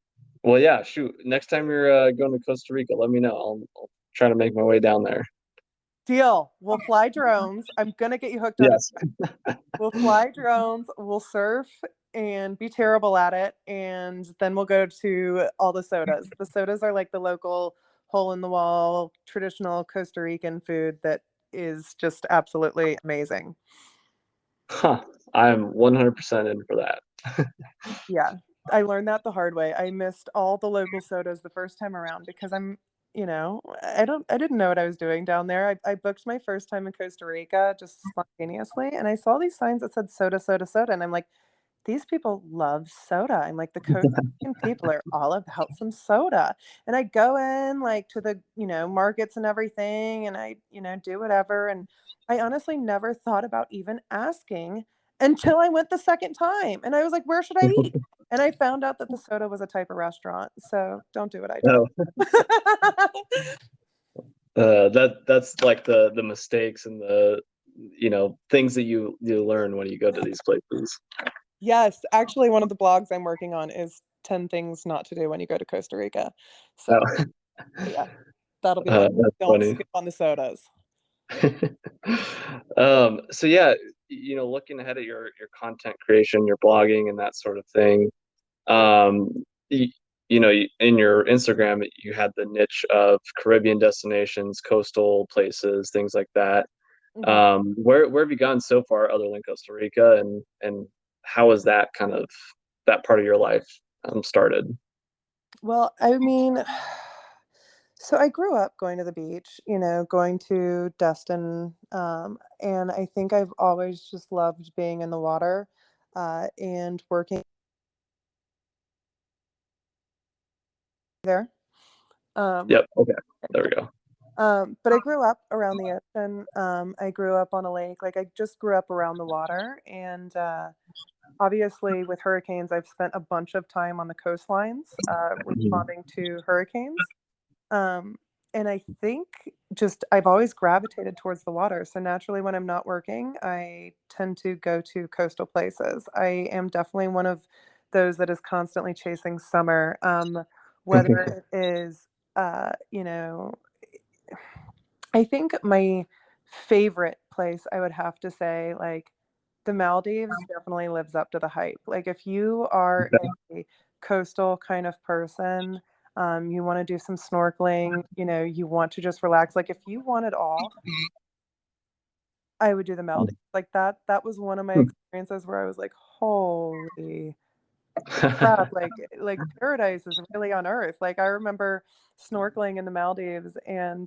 well, yeah, shoot. Next time you're going to Costa Rica, let me know. I'll try to make my way down there. Deal. We'll fly drones. I'm going to get you hooked on it. Yes. We'll fly drones, we'll surf and be terrible at it. And then we'll go to all the sodas. The sodas are like the local hole in the wall, traditional Costa Rican food that is just absolutely amazing. Huh. I'm 100% in for that. Yeah. I learned that the hard way. I missed all the local sodas the first time around because I didn't know what I was doing down there. I booked my first time in Costa Rica just spontaneously and I saw these signs that said soda, soda, soda. And I'm like, these people love soda. I'm like, the Costa Rican people are all about some soda. And I go in like to the, markets and everything and I, do whatever. And I honestly never thought about even asking until I went the second time. And I was like, where should I eat? And I found out that the soda was a type of restaurant. So don't do what I did. No, that's like the mistakes and the things that you learn when you go to these places. Yes, actually, one of the blogs I'm working on is 10 things not to do when you go to Costa Rica. So, Oh, yeah, that'll be one. that's Don't funny. skip on the sodas. So yeah, looking ahead at your content creation, your blogging, and that sort of thing. Um, you, in your Instagram, you had the niche of Caribbean destinations, coastal places, things like that. Mhm. Where have you gone so far other than Costa Rica, and how has that kind of that part of your life started? Well, I mean, so I grew up going to the beach, going to Destin, and I think I've always just loved being in the water and working there. Um, Yep. Okay. There we go. but I grew up around the ocean. I grew up on a lake. Like I just grew up around the water, and obviously, with hurricanes, I've spent a bunch of time on the coastlines Mhm. responding to hurricanes. Um, and I think just I've always gravitated towards the water. So naturally, when I'm not working, I tend to go to coastal places. I am definitely one of those that is constantly chasing summer, whether it is, I think my favorite place I would have to say, like, the Maldives definitely lives up to the hype. Like, if you are a coastal kind of person, you want to do some snorkeling, you want to just relax. Like, if you want it all, I would do the Maldives. Like that was one of my experiences where I was like, "Holy crap, like paradise is really on earth." Like I remember snorkeling in the Maldives and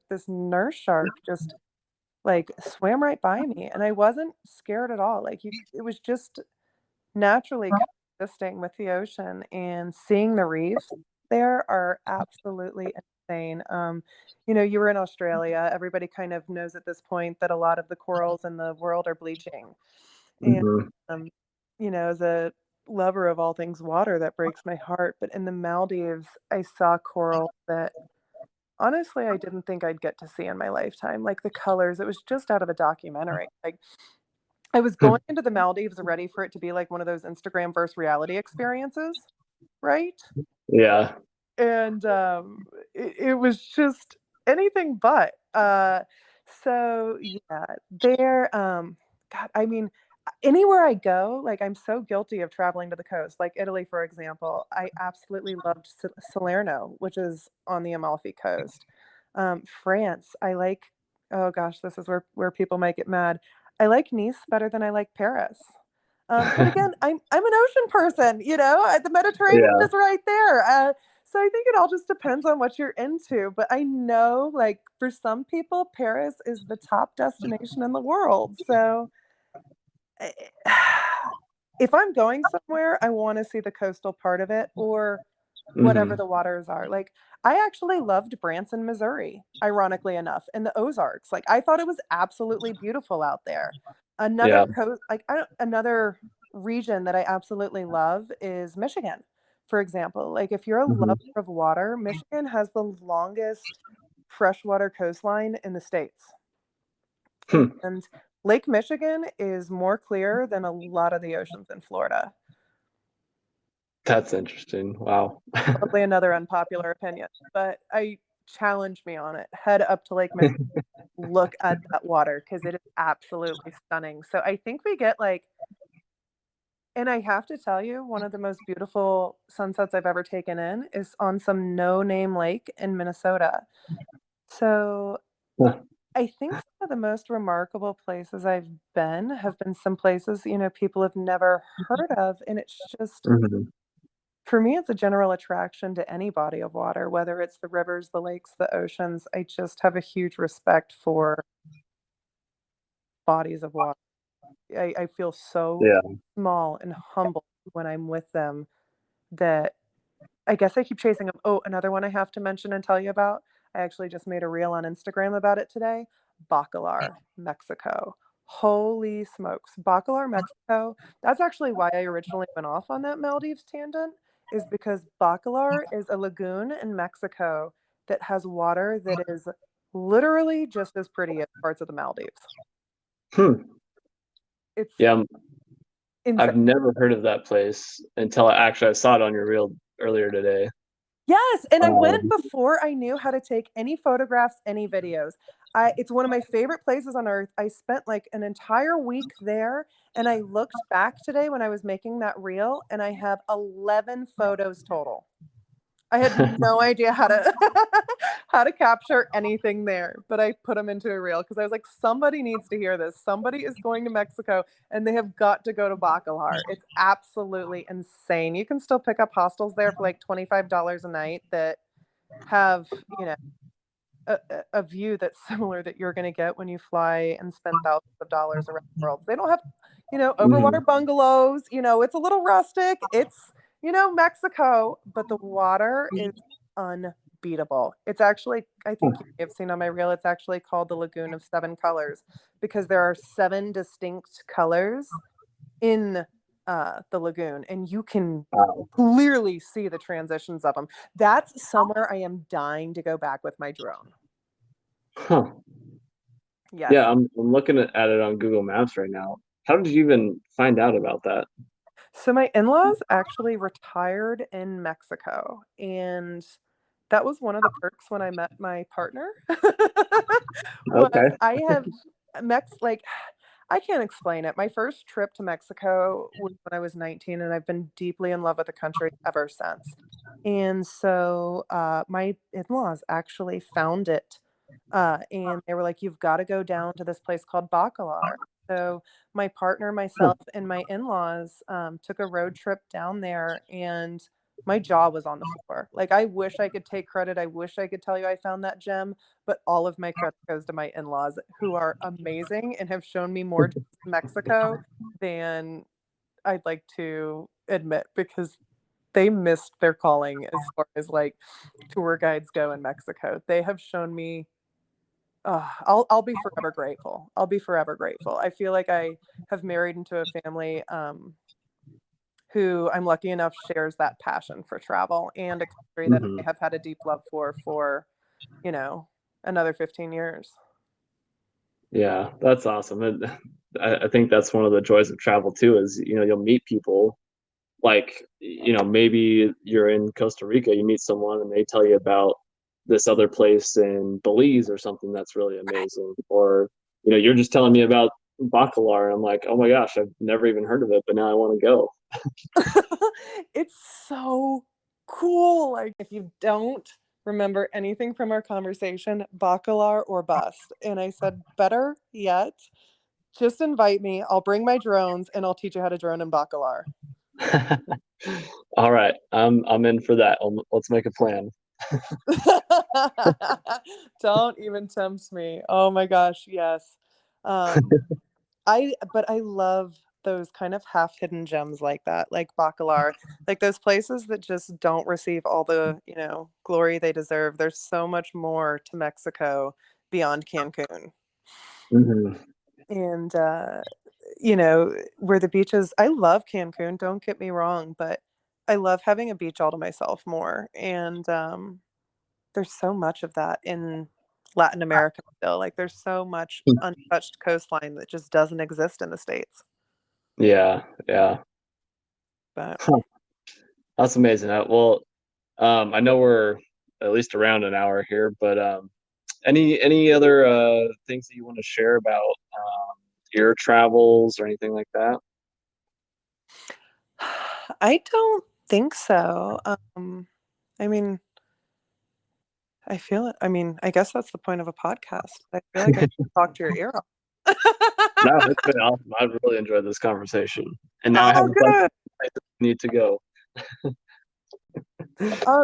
this nurse shark just like swam right by me and I wasn't scared at all. Like it was just naturally coexisting with the ocean and seeing the reefs there are absolutely insane. You were in Australia. Everybody kind of knows at this point that a lot of the corals in the world are bleaching. And, Hmm. um, as a lover of all things water, that breaks my heart. But in the Maldives, I saw coral that honestly I didn't think I'd get to see in my lifetime. Like the colors, it was just out of a documentary. Like I was going into the Maldives ready for it to be like one of those Instagram versus reality experiences, right? Yeah. And it was just anything but. So yeah, there. God, I mean, anywhere I go, like I'm so guilty of traveling to the coast. Like Italy, for example, I absolutely loved Salerno, which is on the Amalfi Coast. France, I like. Oh gosh, this is where people might get mad. I like Nice better than I like Paris. But again, I'm an ocean person. The Mediterranean Yeah. is right there. So I think it all just depends on what you're into. But I know, like, for some people, Paris is the top destination in the world. So eh, if I'm going somewhere, I want to see the coastal part of it or whatever Hmm. the waters are. Like, I actually loved Branson, Missouri, ironically enough, and the Ozarks. Like, I thought it was absolutely beautiful out there. Yeah. Another coast, like, another region that I absolutely love is Michigan, for example. Like, if you're a lover Hmm. of water, Michigan has the longest freshwater coastline in the states. Hmm. And Lake Michigan is more clear than a lot of the oceans in Florida. That's interesting. Wow. Probably another unpopular opinion, but I challenge me on it. Head up to Lake Michigan, look at that water because it is absolutely stunning. So I think we get like, and I have to tell you, one of the most beautiful sunsets I've ever taken in is on some no-name lake in Minnesota. So I think some of the most remarkable places I've been have been some places, people have never heard of. And it's just, Hmm. for me, it's a general attraction to any body of water, whether it's the rivers, the lakes, the oceans. I just have a huge respect for bodies of water. I feel so Yeah. small and humble when I'm with them that I guess I keep chasing them. Oh, another one I have to mention and tell you about. I actually just made a reel on Instagram about it today. Bacalar, Mexico. Holy smokes. Bacalar, Mexico. That's actually why I originally went off on that Maldives tangent, is because Bacalar is a lagoon in Mexico that has water that is literally just as pretty as parts of the Maldives. Hmm. It's Yeah. insane. I've never heard of that place until I saw it on your reel earlier today. Yes, and I went Um, before I knew how to take any photographs, any videos. It's one of my favorite places on earth. I spent like an entire week there, and I looked back today when I was making that reel, and I have 11 photos total. I had no idea how to how to capture anything there, but I put them into a reel because I was like, somebody needs to hear this. Somebody is going to Mexico and they have got to go to Bacalar. It's absolutely insane. You can still pick up hostels there for like $25 a night that have, a view that's similar that you're going to get when you fly and spend thousands of dollars around the world. They don't have, overwater mhm. bungalows. It's a little rustic. It's, Mexico, but the water is unbeatable. It's actually, I think you may have seen on my reel, it's actually called the Lagoon of Seven Colors because there are seven distinct colors in the lagoon, and you can Wow. clearly see the transitions of them. That's somewhere I am dying to go back with my drone. Huh. Yes. Yeah, I'm looking at it on Google Maps right now. How did you even find out about that? So my in-laws actually retired in Mexico, and that was one of the perks when I met my partner. Was Okay. I have like I can't explain it. My first trip to Mexico was when I was 19, and I've been deeply in love with the country ever since. And so my in-laws actually found it And they were like, you've got to go down to this place called Bacalar. So my partner, Oh. myself, and my in-laws took a road trip down there, and my jaw was on the floor. Like, I wish I could take credit. I wish I could tell you I found that gem, but all of my credit goes to my in-laws, who are amazing and have shown me more to Mexico than I'd like to admit, because they missed their calling as far as like tour guides go in Mexico. They have shown me, I'll be forever grateful. I'll be forever grateful. I feel like I have married into a family who I'm lucky enough shares that passion for travel, and a country that I Mhm. have had a deep love for, you know, another 15 years. Yeah, that's awesome. And I think that's one of the joys of travel too, is, you'll meet people like, maybe you're in Costa Rica, you meet someone and they tell you about this other place in Belize or something that's really amazing. Or, you're just telling me about Bacalar, and I'm like, oh my gosh, I've never even heard of it, but now I want to go. It's so cool. Like, if you don't remember anything from our conversation, bacalar or bust. And I said, better yet, just invite me. I'll bring my drones and I'll teach you how to drone in bacalar. All right, I'm in for that. Let's make a plan. Don't even tempt me. Oh my gosh, yes. Um, but I love those kind of half hidden gems like that, like Bacalar, like those places that just don't receive all the, glory they deserve. There's so much more to Mexico beyond Cancun. Mhm. And where the beaches, I love Cancun, don't get me wrong, but I love having a beach all to myself more. And there's so much of that in Latin America still. Like, there's so much untouched coastline that just doesn't exist in the States. Yeah, yeah. But Huh, that's amazing. Well, I know we're at least around an hour here, but any other things that you want to share about your travels or anything like that? I don't think so. I mean, I mean, I guess that's the point of a podcast. I feel like I talk to your ear off. No, it's been awesome. I've really enjoyed this conversation, and now I have Oh, a place good. that I need to go.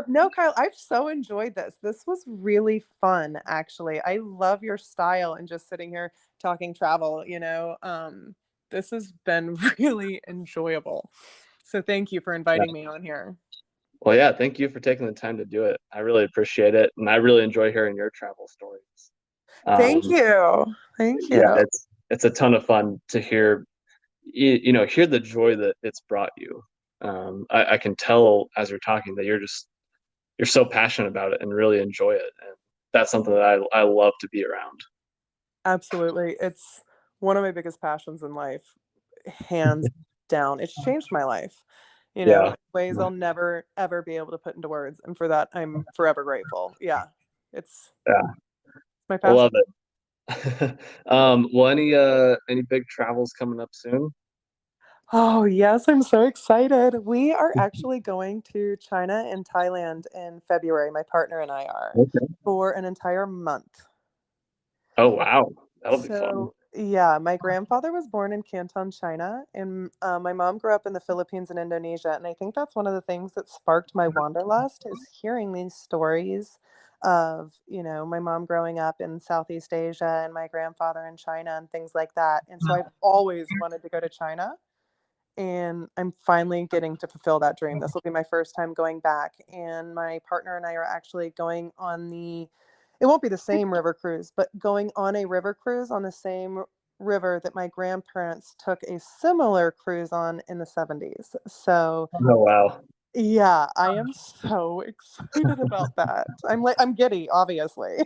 No, Kyle, I've so enjoyed this. This was really fun, actually. I love your style and just sitting here talking travel, this has been really enjoyable. So thank you for Yeah. inviting me on here. Well, yeah, thank you for taking the time to do it. I really appreciate it, and I really enjoy hearing your travel stories. Thank Um, you. Thank you. yeah, it's a ton of fun to hear the joy that it's brought you. I can tell as you're talking that you're so passionate about it and really enjoy it, and that's something that I love to be around. Absolutely. It's one of my biggest passions in life, hands down. It's changed my life, Yeah, in ways I'll never, ever be able to put into words. And for that, I'm forever grateful. Yeah, it's yeah, my I passion. love it. Well, any big travels coming up soon? Oh, yes, I'm so excited. We are actually going to China and Thailand in February. My partner and I are, Okay. for an entire month. Oh wow, that'll be fun. So, yeah, my grandfather was born in Canton, China, and my mom grew up in the Philippines and Indonesia. And I think that's one of the things that sparked my wanderlust, is hearing these stories of, my mom growing up in Southeast Asia and my grandfather in China and things like that. And so I've always wanted to go to China, and I'm finally getting to fulfill that dream. This will be my first time going back, and my partner and I are actually going on it won't be the same river cruise, but going on a river cruise on the same river that my grandparents took a similar cruise on in the 70s. So, Oh wow, yeah, I am so excited about that. I'm giddy, obviously.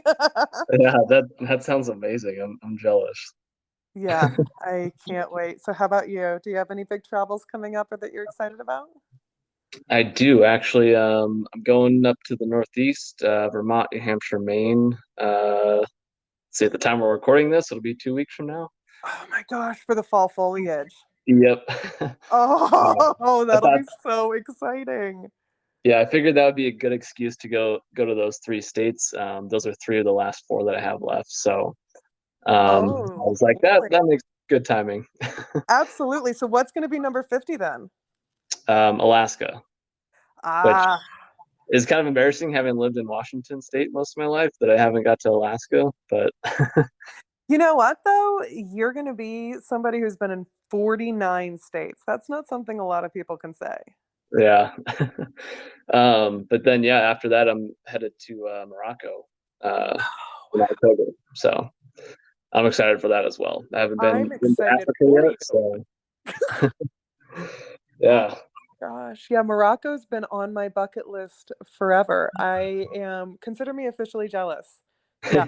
yeah, that sounds amazing. I'm jealous. Yeah, I can't wait. So how about you? Do you have any big travels coming up or that you're excited about? I do actually. I'm going up to the Northeast, Vermont, New Hampshire, Maine. See, at the time we're recording this, it'll be 2 weeks from now. Oh my gosh, for the fall foliage. Yep. Oh, But that'll be that's so exciting. Yeah, I figured that would be a good excuse to go to those three states. Those are three of the last four that I have left. So I Oh, was like, really? that makes good timing. Absolutely. So what's going to be number 50 then? Alaska, which Ah, is kind of embarrassing having lived in Washington State most of my life that I haven't got to Alaska. But you know what though? You're going to be somebody who's been in 49 states. That's not something a lot of people can say. yeah. But then yeah, after that I'm headed to Morocco uh, in October. So I'm excited for that as well. I haven't I'm been to excited Africa for yet, you. so Oh yeah. gosh. Yeah, Morocco's been on my bucket list forever. I am consider me officially jealous. Yeah,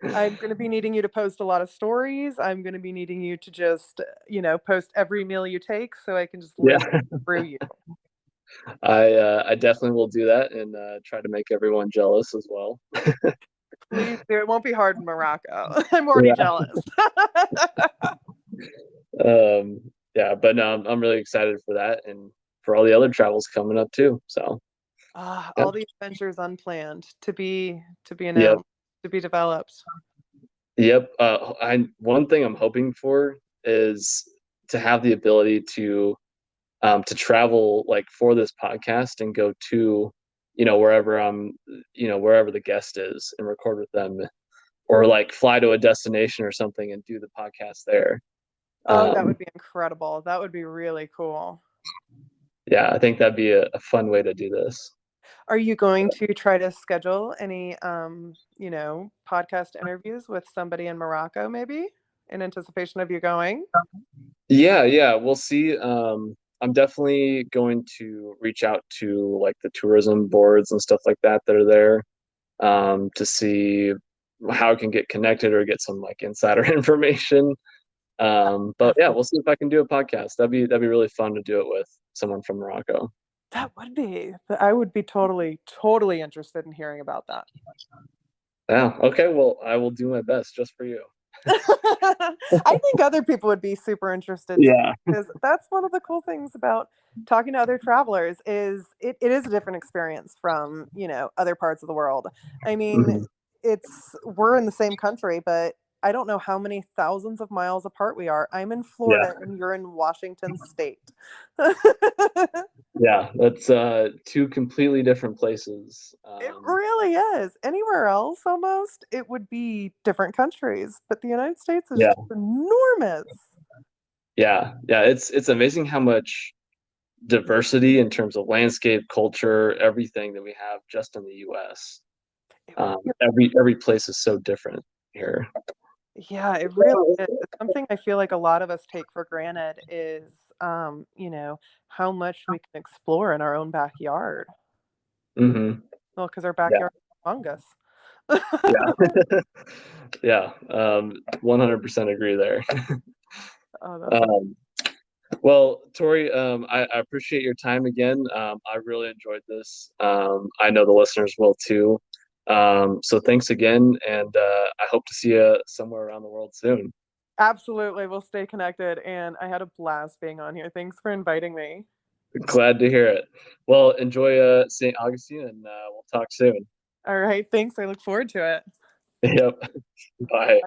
I'm going to be needing you to post a lot of stories. I'm going to be needing you to just, post every meal you take so I can just live Yeah, through you. I definitely will do that and try to make everyone jealous as well. Please do. It won't be hard in Morocco. I'm already Yeah. jealous. Um, yeah, but no, I'm really excited for that and for all the other travels coming up too. So yeah. All the adventures unplanned to be Yep. announced, to be developed. Yep. I one thing I'm hoping for is to have the ability to travel like for this podcast and go to, wherever wherever the guest is and record with them, or like fly to a destination or something and do the podcast there. Oh, that would Um, be incredible. That would be really cool. yeah, I think that'd be a fun way to do this. Are you going to try to schedule any, podcast interviews with somebody in Morocco, maybe in anticipation of you going? Yeah, yeah, we'll see. I'm definitely going to reach out to like the tourism boards and stuff like that are there, to see how I can get connected or get some like insider information. But yeah, we'll see if I can do a podcast. That'd be really fun to do it with someone from Morocco. That would be. I would be totally, totally interested in hearing about that. Yeah. Okay. Well, I will do my best just for you. I think other people would be super interested too, Yeah. because that's one of the cool things about talking to other travelers is it is a different experience from, other parts of the world. I mean, Mhm. we're in the same country, but I don't know how many thousands of miles apart we are. I'm in Yeah. Florida and you're in Washington State. Yeah. That's two completely different places. It really is. Anywhere else, almost, it would be different countries, but the United States is Yeah. just enormous. Yeah. Yeah. It's amazing how much diversity in terms of landscape, culture, everything that we have just in the U.S. It Every place is so different here. Yeah, it really is. It's something I feel like a lot of us take for granted is, how much we can explore in our own backyard. Hmm. Well, because our Yeah. backyard is humongous. Yeah. Yeah. 100% agree there. Oh, that's Um, well, Tori, I appreciate your time again. I really enjoyed this. I know the listeners will too. So thanks again, and I hope to see you somewhere around the world soon. absolutely. We'll stay connected, and I had a blast being on here. Thanks for inviting me. Glad to hear it. Well, enjoy St. Augustine, and we'll talk soon. All right, thanks. I look forward to it. Yep. Bye.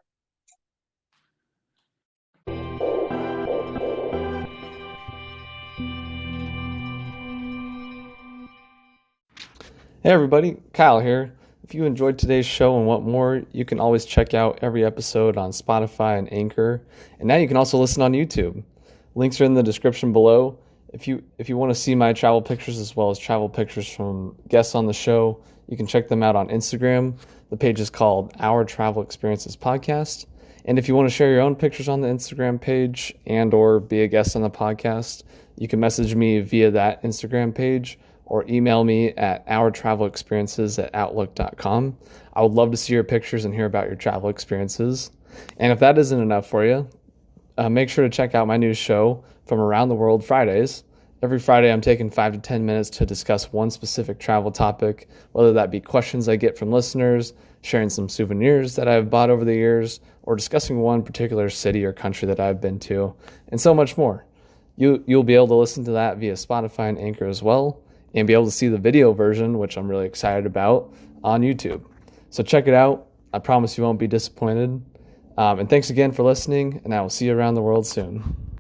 Hey everybody, Kyle here. If you enjoyed today's show and want more, you can always check out every episode on Spotify and Anchor. And now you can also listen on YouTube. Links are in the description below. If you want to see my travel pictures as well as travel pictures from guests on the show, you can check them out on Instagram. The page is called Our Travel Experiences Podcast. And if you want to share your own pictures on the Instagram page and or be a guest on the podcast, you can message me via that Instagram page or email me at ourtravelexperiences@outlook.com. I would love to see your pictures and hear about your travel experiences. And if that isn't enough for you, make sure to check out my new show, From Around the World Fridays. Every Friday, I'm taking 5 to 10 minutes to discuss one specific travel topic, whether that be questions I get from listeners, sharing some souvenirs that I've bought over the years, or discussing one particular city or country that I've been to, and so much more. You'll be able to listen to that via Spotify and Anchor as well. and be able to see the video version, which I'm really excited about, on YouTube. So check it out. I promise you won't be disappointed. And thanks again for listening, and I will see you around the world soon.